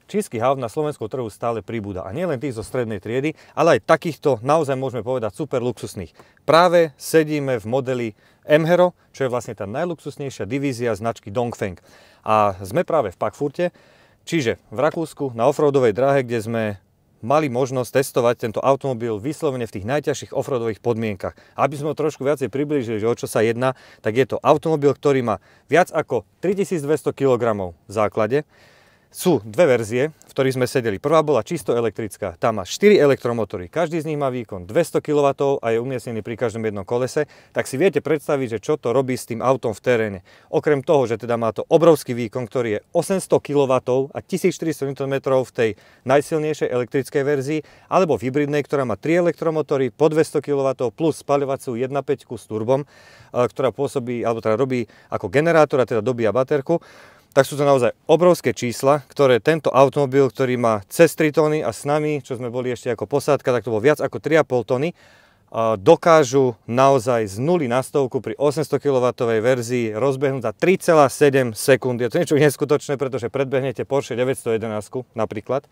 čínskych aut na slovenskom trhu stále pribúda. A nielen tých zo strednej triedy, ale aj takýchto naozaj môžeme povedať super luxusných. Práve sedíme v modeli M-Hero, čo je vlastne tá najluxusnejšia divízia značky Dongfeng. A sme práve v Pagfurte, čiže v Rakúsku na offroadovej dráhe, kde sme mali možnosť testovať tento automobil vyslovene v tých najťažších offroadových podmienkach. Aby sme ho trošku viacej priblížili, že o čo sa jedná, tak je to automobil, ktorý má viac ako 3200 kg v základe. Sú dve verzie, v ktorých sme sedeli. Prvá bola čisto elektrická, tá má 4 elektromotory, každý z nich má výkon 200 kW a je umiestnený pri každom jednom kolese, tak si viete predstaviť, že čo to robí s tým autom v teréne. Okrem toho, že teda má to obrovský výkon, ktorý je 800 kW a 1400 Nm v tej najsilnejšej elektrickej verzii, alebo v hybridnej, ktorá má 3 elektromotory po 200 kW plus spaľovacú 1.5 s turbom, ktorá pôsobí, alebo teda robí ako generátor a teda dobíja baterku. Tak sú to naozaj obrovské čísla, ktoré tento automobil, ktorý má cez 3 tony a s nami, čo sme boli ešte ako posádka, tak to bolo viac ako 3,5 tony, dokážu naozaj z 0 na 100 pri 800 kW verzii rozbehnúť za 3,7 sekúnd. Je to niečo neskutočné, pretože predbehnete Porsche 911 napríklad.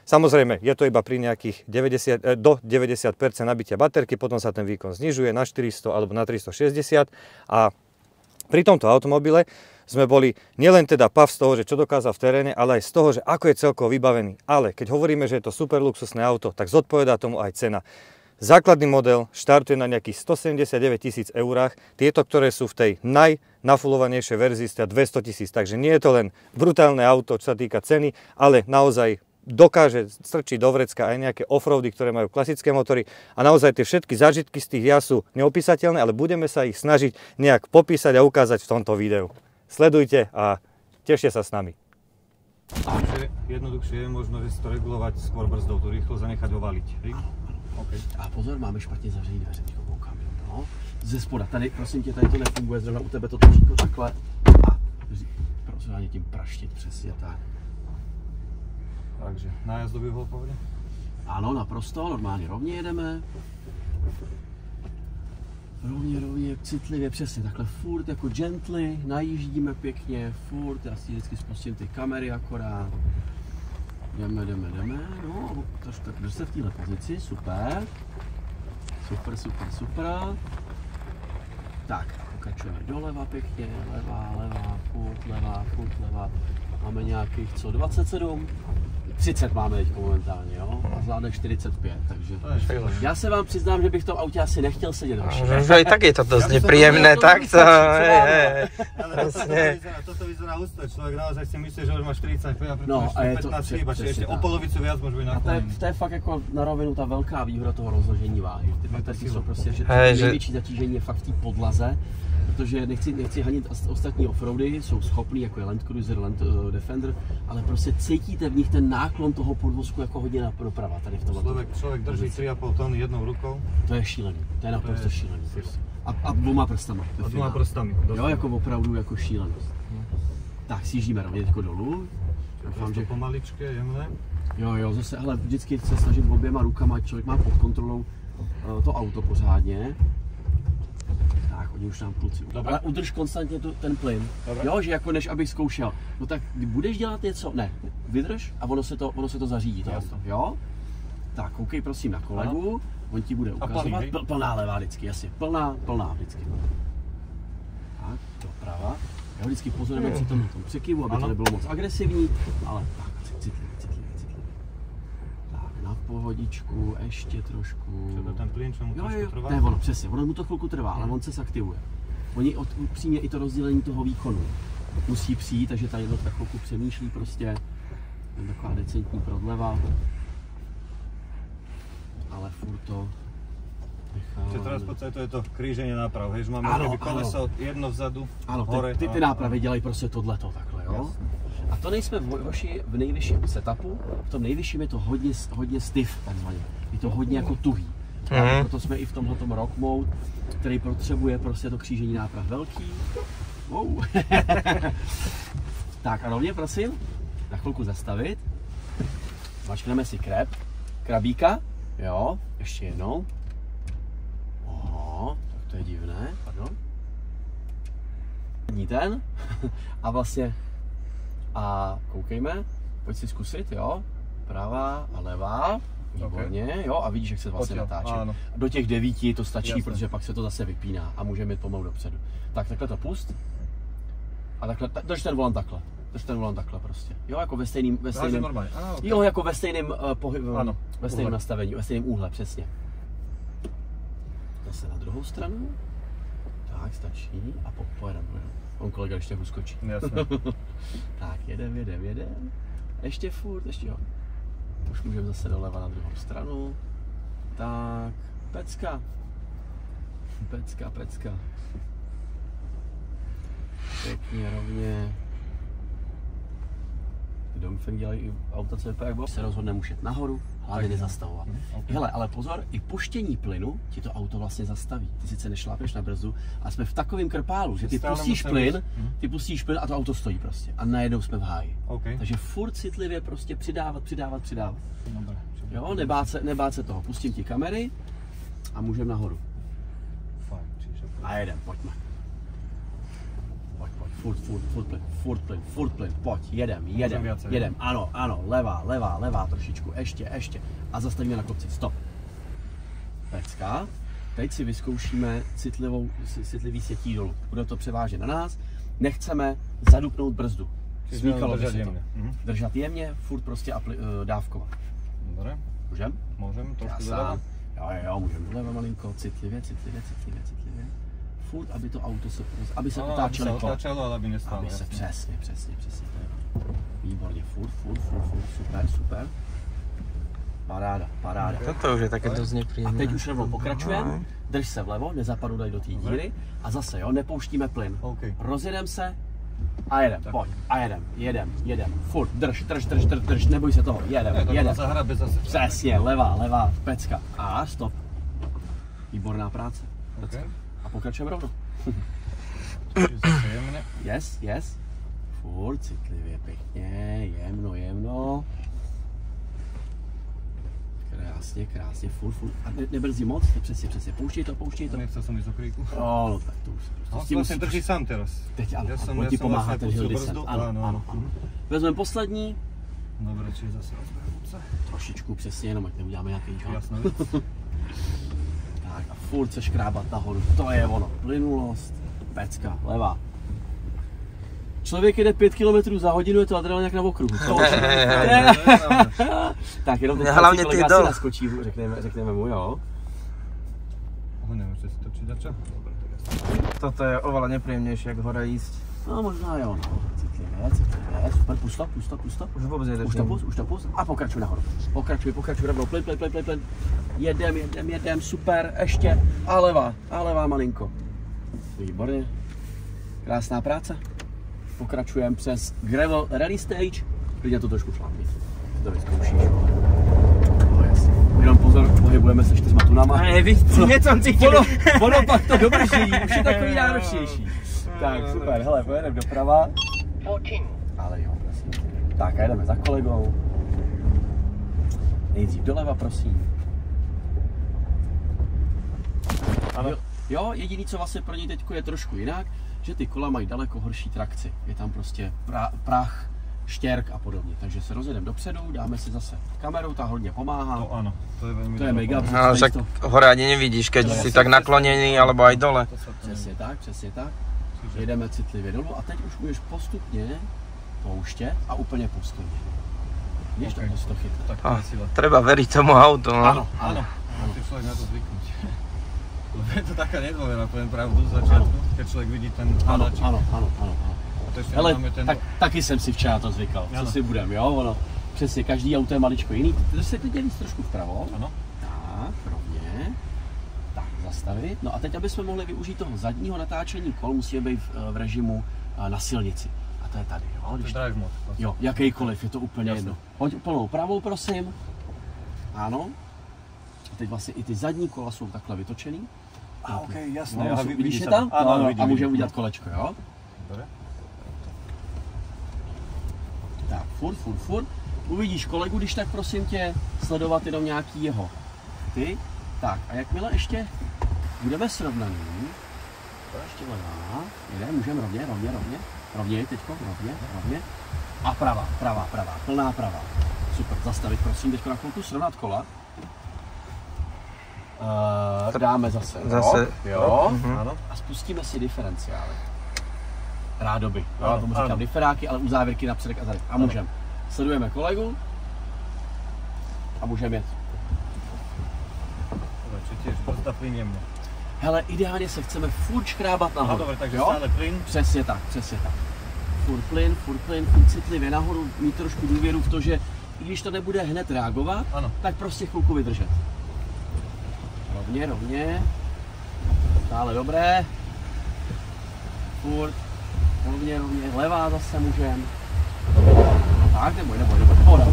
Samozrejme, je to iba pri nejakých do 90% nabitia baterky, potom sa ten výkon znižuje na 400 alebo na 360 a pri tomto automobile sme boli nielen teda pav z toho, že čo dokázal v teréne, ale aj z toho, že ako je celkovo vybavený. Ale keď hovoríme, že je to super luxusné auto, tak zodpovedá tomu aj cena. Základný model štartuje na nejakých 179 000 eurách, tieto, ktoré sú v tej najnafulovanejšej verzii, teda 200 000. Takže nie je to len brutálne auto, čo sa týka ceny, ale naozaj dokáže strčiť do vrecka aj nejaké offroady, ktoré majú klasické motory a naozaj tie všetky zážitky z tých jazd sú neopísateľné, ale budeme sa ich snažiť nejak popísať a ukázať v tomto videu. Sledujte a tešte sa s nami. Takže jednoduchšie je možno, že si to regulovať skôr brzdou, tú rýchlosť a nechať ho valiť. Okay. A pozor, máme špatně zavřený dveře, teďko koukám, no. Ze spoda, tady, prosím tě, tady to nefunguje, zrovna u tebe to tlačítko takhle. A prosím tím praštit, přesně tak. Takže nájazdu by bylo v pohodě? Ano, naprosto, normálně rovně jedeme. Rovně, citlivě, přesně takhle, furt jako gently, najíždíme pěkně, furt, já si vždycky spustím ty kamery akorát. Jdeme, no, trošku tak drž se v téhle pozici, super. Super. Tak, pokračujeme doleva pěkně, levá, furt leva. Máme nějakých, 27? 30 máme teď momentálně, jo? A zvládne 45, takže... Já se vám přiznám, že bych v tom autě asi nechtěl sedět. No i tak je to dost nepříjemné, tak to... Vlastně. Toto vyzerá ústve, člověk naozaj si myslí, že už má 45 a přitom ještě 15 chýba, čiže ještě o polovicu viac může být nakloněný. To je fakt jako na rovinu ta velká výhoda toho rozložení váhy. Ty baterky jsou prostě, že největší zatížení je fakt v té podlaze. Protože nechci hanit ostatní offroady, jsou schopný, jako je Land Cruiser, Land Defender, ale prostě cítíte v nich ten náklon toho podvozku jako hodně doprava tady v tomhle. Člověk drží 3,5 tony jednou rukou. To je šílený, to je naprosto šílený. A dvouma prstama. A dvouma prstami. Jo, jako opravdu jako šílenost. Tak sjíždíme rovně teďko dolů. Doufám, že pomaličky, jemné. Jo, zase, hele, vždycky se snažit oběma rukama, člověk má pod kontrolou to auto pořádně. Tak, oni už nám kluci. Ale udrž konstantně ten plyn. Dobre. Jo, že jako než abych zkoušel. No tak budeš dělat něco? Ne, vydrž a ono se to zařídí. To auto, jo? Tak, koukej prosím na kolegu, on ti bude ukazovat. Plná levá vždycky, jasně. Plná vždycky. Tak, doprava. Já vždycky pozorujeme při tom překyvu, aby to nebylo moc agresivní, ale tak, citlivě. Na pohodičku, ještě trošku. Třeba ten plyn, čo mu trošku trvá? Ne, ono, přesně, ono mu to chvilku trvá, ale on se zaktivuje. Oni upřímně i to rozdělení toho výkonu musí přijít, takže ta jednotka chvilku přemýšlí prostě. Je taková decentní prodleva. Ale furt to necháváme. Čiže teraz v podstate to je to kríženie náprav, hej, že máme koleso jedno vzadu, hore. Ty nápravy dělají prostě tohleto takhle, jo? Jasne. A to nejsme v nejvyšším setupu, v tom nejvyšším je to hodně stiff takzvaně. Je to hodně jako tuhý. Proto jsme i v tomhletom rock mode, který potřebuje prostě to křížení náprav velký. Wow. Tak a rovně prosím, na chvilku zastavit. Mačkneme si krabíka, jo, ještě jednou. Oho, tak to je divné, pardon. Ten a vlastně a koukejme, Pojď si zkusit, jo. Pravá a levá. Výborně, jo, a vidíš, jak se vlastně natáčí. Do těch 9 to stačí, jasně. Protože pak se to zase vypíná a můžeme jít pomalu dopředu. Tak takhle to pust. A takhle, drž ten volant takhle. Drž ten volant takhle prostě. Jo, jako ve stejném okay. Jo, jako ve stejném ve stejném nastavení, ve stejném úhle, přesně. Zase na druhou stranu. Tak, stačí a pojedeme. On kolega ještě uskočí. Tak, jedem. Ještě furt, ještě jo. Už můžeme zase doleva na druhou stranu. Tak, pecka. Pěkně, rovně. Domfeng dělají i auta, co vypadá jak bylo. Se rozhodneme už jet nahoru, hlavně nezastavovat. Okay. Hele, ale pozor, i puštění plynu ti to auto vlastně zastaví. Ty sice nešlápeš na brzdu, a jsme v takovém krpálu, že ty pustíš plyn a to auto stojí prostě. A najednou jsme v háji. Okay. Takže furt citlivě prostě přidávat. Jo, nebát se toho. Pustím ti kamery a můžeme nahoru. A jedem, pojďme. Furt plyn, pojď, jedem, ano, levá trošičku, ještě, a zastavíme na kopci, stop. Pecka, teď si vyzkoušíme citlivý světí dolů, bude to převážně na nás, nechceme zadupnout brzdu, smíkalo by se to, držat jemně, furt prostě dávkovat. Dobre. Můžem, trošku doleva? Jo, můžeme doleva malinko, citlivě. Furt, aby to auto aby se otáčelo, ale aby nestálo. Aby se přesně. Výborně, furt, super. Paráda. Toto už je také dost nepříjemné. A teď už rovnou pokračujeme, drž se vlevo, nezapadnij do té díry a zase jo, nepouštíme plyn. Okay. Rozjedeme se a jedem, pojď, a jedem, furt, drž, neboj se toho, jedem. Přesně, levá, pecka a stop. Výborná práce. Okay. A pokračujeme rovnou. Yes. Furt citlivě, pěkně, jemno. Krásně, furt. A nebrzdí moc, přesně, pouštěj to. Nechcel jsem jít do kríku. No, tak to už se prostě drží sám teraz. Teď ano, on ti pomáhá ten hill descent. Ano. Vezmeme poslední. Dobre, či zase rozběhnout. Trošičku přesně, jenom ať neuděláme nějaký žák. Jasno. Tak a furt se škrábat nahoru, to je ono, plynulost, pecka, levá. Člověk jede 5 km za hodinu, je to adrenalin jak na okruhu. Tak jenom teď hlavně ty kolega si naskočí, řekneme mu, jo. Nemůžete si to přidačat? Toto je oveľa nepríjemnejšie, jak hore ísť. No možná jo, no. Citlivě, super, pusto. Už vůbec jedeš. Už to pust a pokračuj nahoru. Pokračuj, rovnou, plyn. Jedem, super, ještě, a levá malinko. Výborně. Krásná práce. Pokračujeme přes gravel rally stage. Klidně to trošku šlápni. To vyzkoušíš. No jasně. Jenom pozor, pohybujeme se 4 tunama. Ne, víš, něco cítil. Ono pak to dobrží, už je takový náročnější. Tak, super, hele, pojedeme doprava. Ale jo, prosím. Tak a jedeme za kolegou. Nejdřív doleva, prosím. Ano. Jo, jediný, co vlastně pro něj teďko je trošku jinak, že ty kola mají daleko horší trakci. Je tam prostě prach, štěrk a podobně. Takže se rozjedeme dopředu, dáme si zase kameru, ta hodně pomáhá. To ano, to je velmi mega. No, však hore ani nevidíš, keď si tak nakloněný, alebo aj dole. Přesně tak. Jedeme citlivě dolů a teď už můžeš postupně pouštět a úplně postupně. Víš, okay. To si to chytne. Treba veriť tomu autu, no. Ano. Ty člověk na to zvyknúť. Je to taká nedôvera, poviem pravdu z začátku, keď člověk vidí ten hľadačík. Ano. Hele, ten... taky jsem si včera to zvykal, co si budem, jo, ono. Přesně, každý auto je maličko jiný. Ty se teď dělíš trošku vpravo. Ano. Tak, rovně. Tak, zastavit. No a teď, aby jsme mohli využít toho zadního natáčení kol, musíme být v režimu na silnici. A to je tady, jo. To je drive mod. Vlastně. Jo, jakýkoliv, je to úplně jedno. Hoď plnou pravou, prosím. Ano. A teď vlastně i ty zadní kola jsou takhle vytočený. Ok, jasné. No, vidíš je tam? Ano, a můžeme udělat kolečko, jo? Dobre. Tak, furt. Uvidíš kolegu, když tak prosím tě sledovat jenom nějaký jeho. Ty. Tak, a jakmile ještě budeme srovnaný, to ještě levá, můžeme rovně, teďko, rovně. A pravá, plná pravá. Super, zastavit prosím, teďko na chvilku srovnat kola. Dáme zase rok, jo, a spustíme si diferenciály. Rádoby, já tomu říkám diferáky, ale u závěrky na předek a zadek. A můžeme. Sledujeme kolegu a můžeme jet. Hele, ideálně se chceme furt škrábat nahoru. Dobre, takže stále plyn. Přesně tak. Furt plyn, furt citlivě nahoru, mít trošku důvěru v to, že i když to nebude hned reagovat, tak prostě chvilku vydržet. Rovně. Stále dobré. Furt. Rovně. Levá zase můžem. Tak, neboj. Pohoda.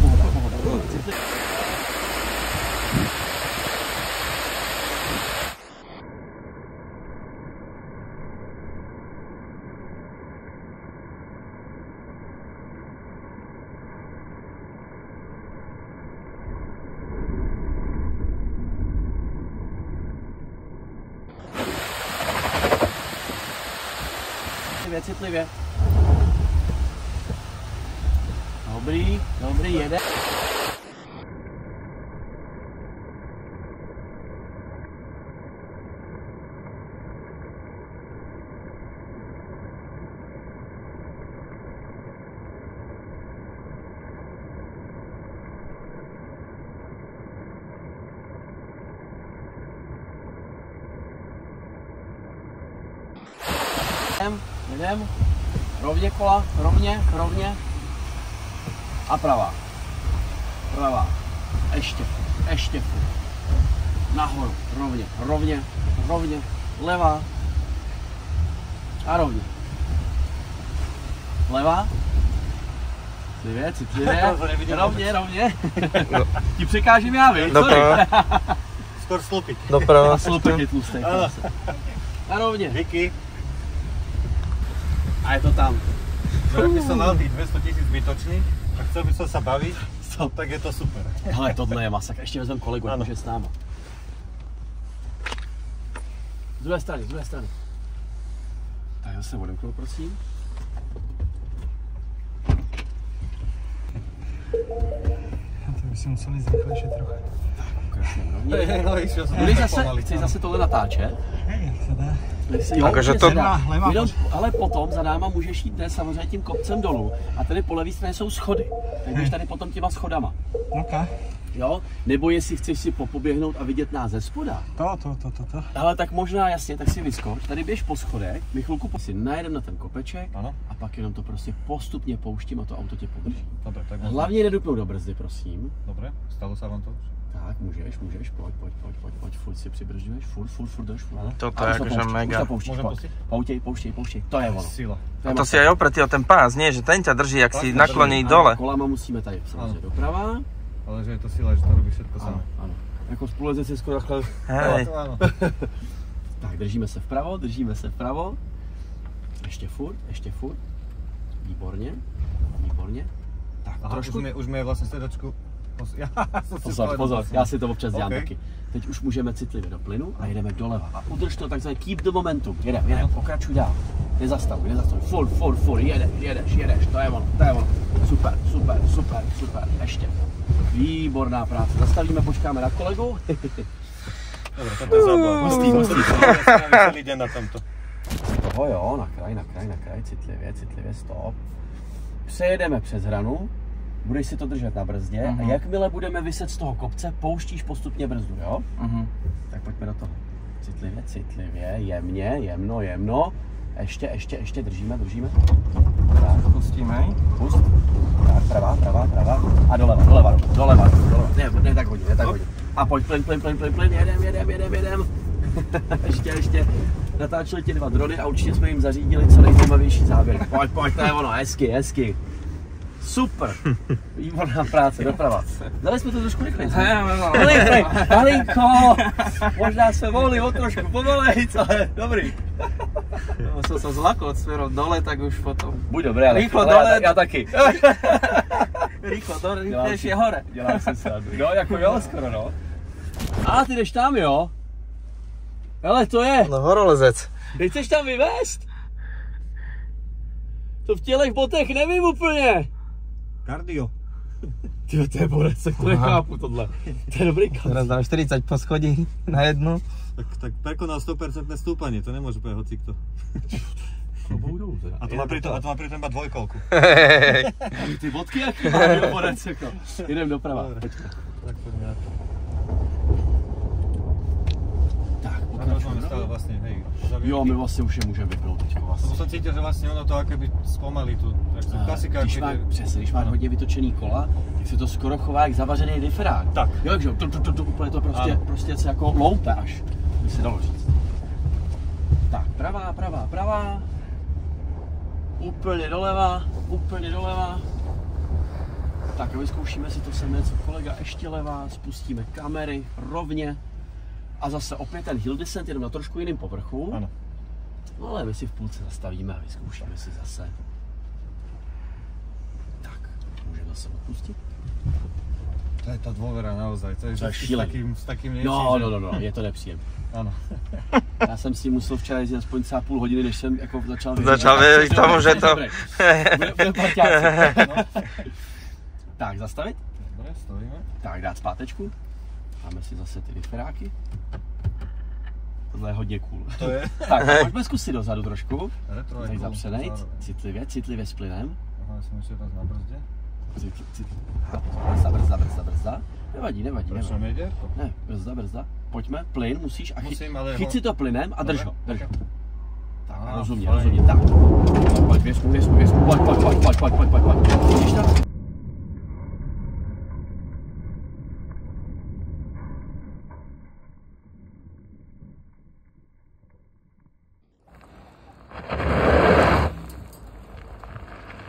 Citlivě. Dobrý, jede. Jdem. Rovně kola, rovně. A pravá. Ještě. Nahoru, rovně. Levá. A rovně. Levá. Citlivě. Rovně. Ti překážím já, víš? Skoro slupit. Doprava. Slupit je tlustý. A rovně. Díky. A je to tam. Kdyby som mal tých 200 000 zbytočných a chcel by som sa baviť, tak je to super. Hele, tohle je masakr. Ještě vezmem kolegu, jak může s náma. Z druhé strany. Tak zase odemknout, prosím. To by si museli zrychlejšit trochu. Chceš zase tohle natáčet? Se dá. Takže to Ale potom za náma můžeš jít samozřejmě tím kopcem dolů a tady po levé straně jsou schody. Tak jdeš tady potom těma schodama. Okay. Jo? Nebo jestli chceš si popoběhnout a vidět nás ze spoda. To. Ale tak možná jasně, tak si vyskoč. Tady běž po schodech, my chvilku si najedem na ten kopeček a pak jenom to prostě postupně pouštím a to auto tě podrží. Dobre, tak hlavně nedupnout do brzdy, prosím. Dobre, stalo sa vám to už? Tak, můžeš, pojď, furt si přibržďuješ, furt drž. Toto je akože mega. Můžem pustiť? Pouštěj, to je ono. Sila. A to si aj opretí o ten pás, nie? Že ten ťa drží, jak si nakloní dole. Kolama musíme tady samozřejmě doprava. Ale že je to sila, že to robí všetko samé. Ano. Jako spolezec je skoro takhle. Hej. Tak, držíme se vpravo. Ještě furt. Výborně. Tak, trošku. Už mi je vlastně sedačku. Pozor, já si to občas dělám taky. Teď už můžeme citlivě do plynu a jedeme doleva. A udrž to takzvané keep the momentum. Jedem, pokračuj dál. Nezastavuj. Furt, jedeš, to je ono. Super. Ještě. Výborná práce. Zastavíme, počkáme na kolegu. Dobre, toto je zábava. Hustý. Celý den na tomto. Toho jo, na kraj, citlivě, stop. Přejedeme přes hranu. Budeš si to držet na brzdě a jakmile budeme vyset z toho kopce, pouštíš postupně brzdu, jo? Tak pojďme do toho. Citlivě, jemno. Ještě, držíme. Tak, pustíme. Pust. Tak, pravá. A doleva. Ne tak hodně. A pojď, plyn, jedem. ještě. Natáčeli ti 2 drony a určitě jsme jim zařídili co nejzajímavější záběr. Pojď, to je ono, hezky. Super, výborná práce, doprava. Dali jsme to trošku rychleji. Malinko, možná jsme mohli o trošku pomalejc, ale dobrý. Musel som zlaknúť smerom dole, tak už potom. Buď dobré, ale rýchlo dole. Já taky. Rýchlo dole, rýchlejšie hore. Dělám si srandu. No, jako jo, skoro no. A ty jdeš tam, jo? Hele, to je. No horolezec. Ty chceš tam vyvést? To v tělech botech nevím úplně. Kardio. Tyjo, to je borec, to nechápu tohle. To je dobrý kaz. Teraz dám 40 po schodí na jednu. Tak prekonal 100% stúpanie, to nemôže povedať hocikto. Klobouk dolů teda. A to má pritom iba dvojkolku. Ty vodky jaký má borec, jako. Jdem doprava. Počkej. Tak poďme na to. Tak, A to máme stále vlastne, hej. Jo, my vlastně už je můžeme vypnout teďko vlastně. To som cítil, že vlastne ono to akoby spomalí tu. Klasika, Když má, přesně, když má hodně vytočený kola, tak se to skoro chová jak zavařený diferák. Tak. Jo, takže úplně to prostě se jako loupe až, by se dalo říct. Tak, pravá. Úplně doleva. Tak a vyzkoušíme si to samé, co kolega, ještě levá, spustíme kamery rovně. A zase opět ten hill descent jenom na trošku jiném povrchu. Ano. No ale my si v půlce zastavíme a vyzkoušíme si zase. Tak, můžeme zase odpustit. To je tá dôvera naozaj, to je s takým niečím. No, je to nepříjemné. Áno. Já jsem s tím musel včera jezdit aspoň třeba půl hodiny, než jsem jako začal věřit tomu, že to... Bude parťáci. Tak, zastavit. Dobre, stojíme. Tak, dát zpátečku. Máme si zase ty diferáky. Tohle je hodně cool. To je. Tak, pojďme zkusit dozadu trošku. Retro Tady zapřenejt, citlivě s plynem. Aha, jsem ještě raz na brzdě. Brzda. Nevadí. Proč nejde? Ne, brzda. Pojďme, plyn musíš a Musím, chyť si to plynem a drž ho. Tak, rozumně, tak. Pojď, vězku, pojď.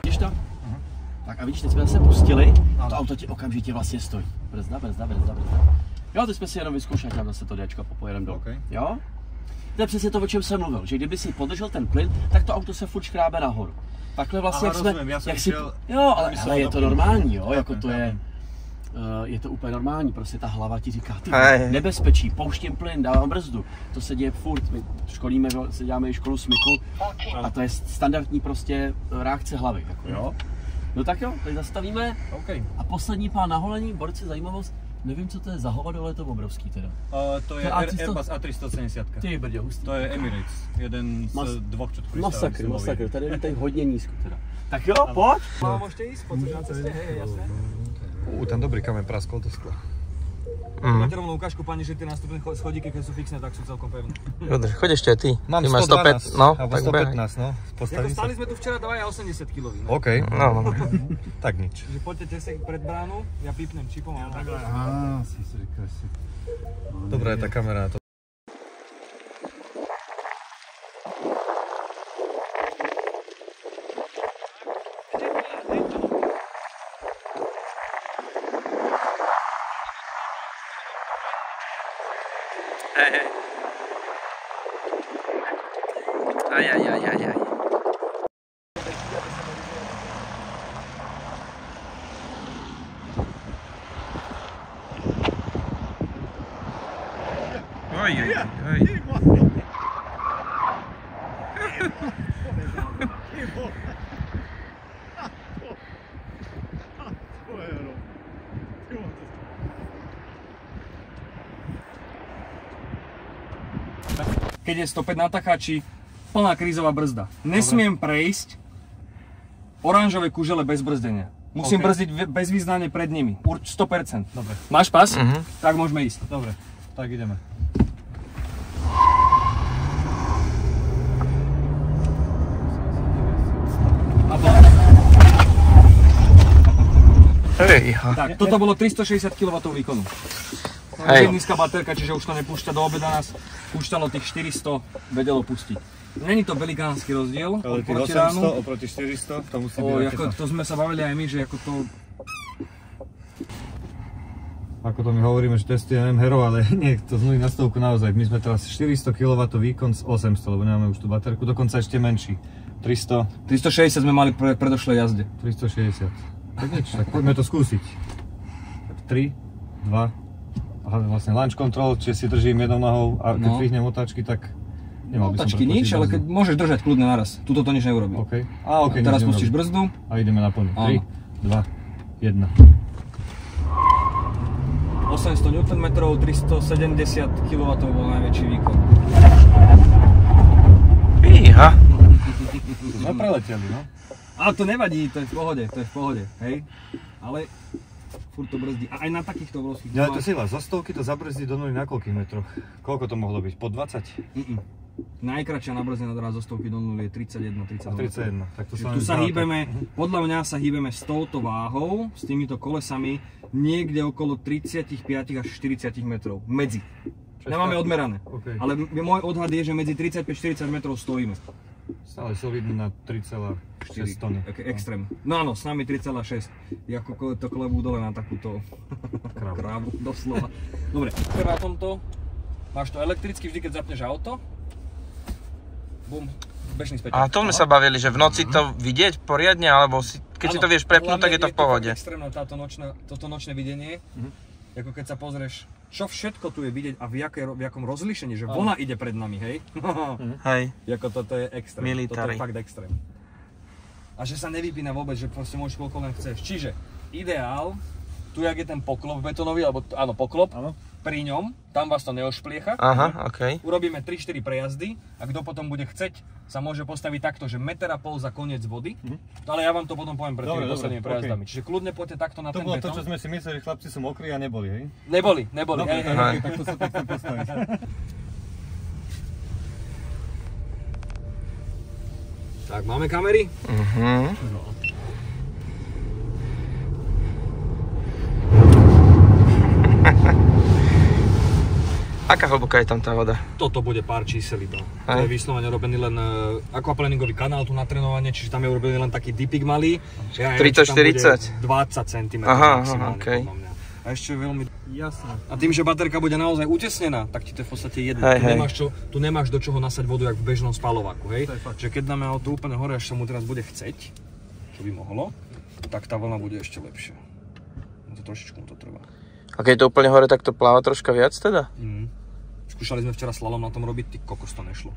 Vidíš to? Tak a vidíš, teď jsme zase pustili, to auto ti okamžitě vlastně stojí. Brzda. Jo, teď jsme si jenom vyzkoušeli, tam zase to Dčko popojedem dolů. Okay. Jo? To je přesně to, o čem jsem mluvil, že kdyby si podržel ten plyn, tak to auto se furt škrábe nahoru. Takhle vlastně, aha, rozumím, já jsem šel, jo, ale je to normální, jo, jako to je to úplně normální, prostě ta hlava ti říká, ty nebezpečí, pouštím plyn, dávám brzdu, to se děje furt, my školíme, děláme i školu smyku a to je standardní prostě reakce hlavy, jako jo. No tak jo, tady zastavíme a poslední pán na holení, borci, zajímavost, nevím, co to je za hovado, ale je to obrovský teda. To je Airbus A370. Ty brdě, hustý. To je Emirates, jeden z dvoch, čo tu Masakr, tady je hodně nízko teda. Tak jo, pojď! Môžete ísť, protože na ceste, hej, jasné. Ten dobrý kamen praskol to sklo. Máte rovnú ukážku, pani, že tie nástupné schodíky, keď sú fixné, tak sú celkom pevné. Choď ešte aj ty. Mám ty 112, no, alebo tak 115, no. Stáli sme tu včera 80 kg. OK, no. Tak nič. Takže poďte si pred bránu, ja pípnem čipom a takhle. Aha, si říkáš si. Dobrá je tá kamera na to. Aj. Oj. Keď je 105 na takáči, plná krízová brzda. Nesmiem prejsť oranžové kužele bez brzdenia. Musím brzdiť bezvýznane pred nimi. 100%. Dobre. Máš pas? Tak môžeme ísť. Dobre, tak ideme. Tak, toto bolo 360 kW výkonu. Je nízka baterka, čiže už to nepúšťa do obeda nás. Púšťalo tých 400, vedelo pustiť. Není to velikánsky rozdiel oproti ránu. Oproti 400, to musí byť. To sme sa bavili aj my, že ako to... Ako to my hovoríme, že testujeme hero, ale nie, to z 0 na 100 naozaj. My sme teraz 400 kW výkon z 800, lebo nemáme už tú baterku, dokonca ešte menší. 360 sme mali pre predošlej jazde. 360. Tak nič, tak poďme to skúsiť. 3, 2, aha, vlastne launch control, čiže si držím jednou nohou a keď prihnem otáčky, tak nemal by som otáčky nič, ale keď môžeš držať kľudne naraz. Tuto to nič neurobí. OK. Teraz pustíš brzdu. A ideme naplniť. 3, 2, 1. 800 Nm, 370 kW bol najväčší výkon. Fíha. Sme preleteli, no. Ale to nevadí, to je v pohode, hej? Ale furt to brzdí. A aj na takýchto obrovských... Ja, to sila, zo 100 to zabrzdí do 0 na koľkých metroch? Koľko to mohlo byť? Po 20? Najkračšia nabrzdená dráha zo 100 do 0 je 31, 32. 31, tak to tu sa hýbeme, podľa mňa sa hýbeme s touto váhou, s týmito kolesami, niekde okolo 35 až 40 metrov. Medzi. Nemáme odmerané. Okay. Ale môj odhad je, že medzi 35-40 metrov stojíme. Stále solidný na 3,6 tony. Extrém. No áno, s nami 3,6. Ako to klebú dole na takúto krávu, doslova. Dobre, na tomto máš to elektricky, vždy keď zapneš auto. Bum, bežný späť. A to sme sa bavili, že v noci to vidieť poriadne, alebo keď si to vieš prepnúť, tak je to v pohode. Extrémne toto nočné videnie, ako keď sa pozrieš, čo všetko tu je vidieť a v jakom rozlíšení, že vlna ide pred nami, hej? Hej. Jako toto je extrém, toto Military. je fakt extrém. A že sa nevypína vôbec, že proste môžeš koľko len chceš. Čiže ideál, tu jak je ten poklop betónový, alebo áno, poklop, pri ňom, tam vás to neošpliecha. Aha, okej. Urobíme 3-4 prejazdy a kto potom bude chceť, sa môže postaviť takto, že 1,5 metra za koniec vody. Ale ja vám to potom poviem pred tými poslednými prejazdami. Čiže kľudne poďte takto na ten betón. To bolo to, čo sme si mysleli, chlapci sú mokrí a neboli, hej? Neboli, Dobre, hej. tak to sa tak chcem postaviť. Tak, máme kamery? Aká hlboká je tam tá voda? Toto bude pár čísel iba. To je vyslovene robený len aquaplaningový kanál tu na trénovanie, čiže tam je urobený len taký dipik malý. 30-40? 20 cm maximálne, podľa mňa. A ešte veľmi jasné. A tým, že baterka bude naozaj utesnená, tak ti to je v podstate jedno. Tu nemáš do čoho nasať vodu, jak v bežnom spalováku, hej? Že keď dáme auto úplne hore, až sa mu teraz bude chceť, čo by mohlo, tak tá vlna bude ešte lepšia. To trošičku mu to trvá. A keď je to úplne hore, tak to pláva troška viac teda? Skúšali sme včera slalom na tom robiť, ty kokos, to nešlo.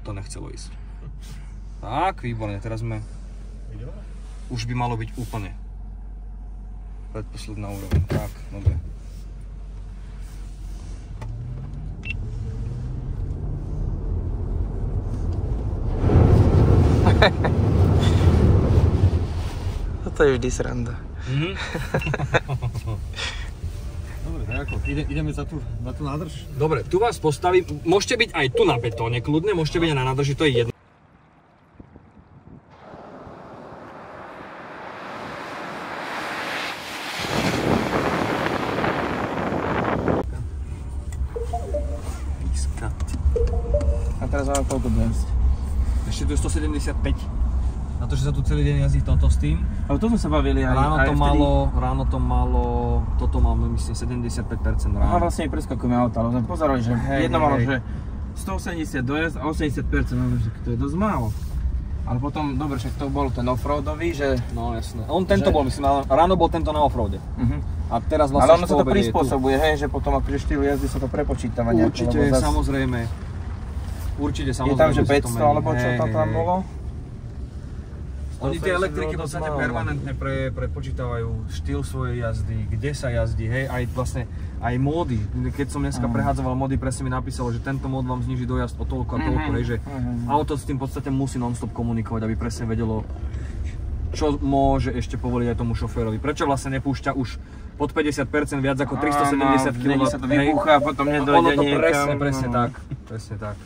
To nechcelo ísť. Tak, výborne, teraz sme... Už by malo byť úplne predposledná úroveň. Tak, dobre. Toto je vždy sranda. Dobre, tak ako, ideme na tú nádrž? Dobre, tu vás postavím, môžete byť aj tu na betóne kľudne, môžete byť aj na nádrži, to je jedno. A teraz máme koľko dojsť? Ešte tu je 175. Na to, že sa tu celý deň jazdí toto s tým. Ale to sme sa bavili aj Ráno to malo, toto máme myslím 75% ráno. A vlastne preskakujeme auta, ale sme pozerali, že jedno malo, že 180 dojazd a 80%, že to je dosť málo. Ale potom, dobre, však to bol ten offroadový, že... No jasné. On tento bol, myslím, ráno bol tento na offroade. A teraz vlastne... Ale ono sa to prispôsobuje, hej, že potom akože štýl jazdy sa to prepočítava nejako. Určite, samozrejme. Určite, samozrejme. Je tam, že 500 alebo čo tam bolo? Oni tie elektriky v podstate permanentne prepočítavajú štýl svojej jazdy, kde sa jazdí, hej, aj vlastne aj módy. Keď som dneska prehádzoval módy, presne mi napísalo, že tento mód vám zníži dojazd o toľko a toľko, hej, že auto s tým v podstate musí non-stop komunikovať, aby presne vedelo, čo môže ešte povoliť aj tomu šoférovi. Prečo vlastne nepúšťa už pod 50% viac ako 370 kW, sa to vypúcha a potom nedojde niekam. Presne tak.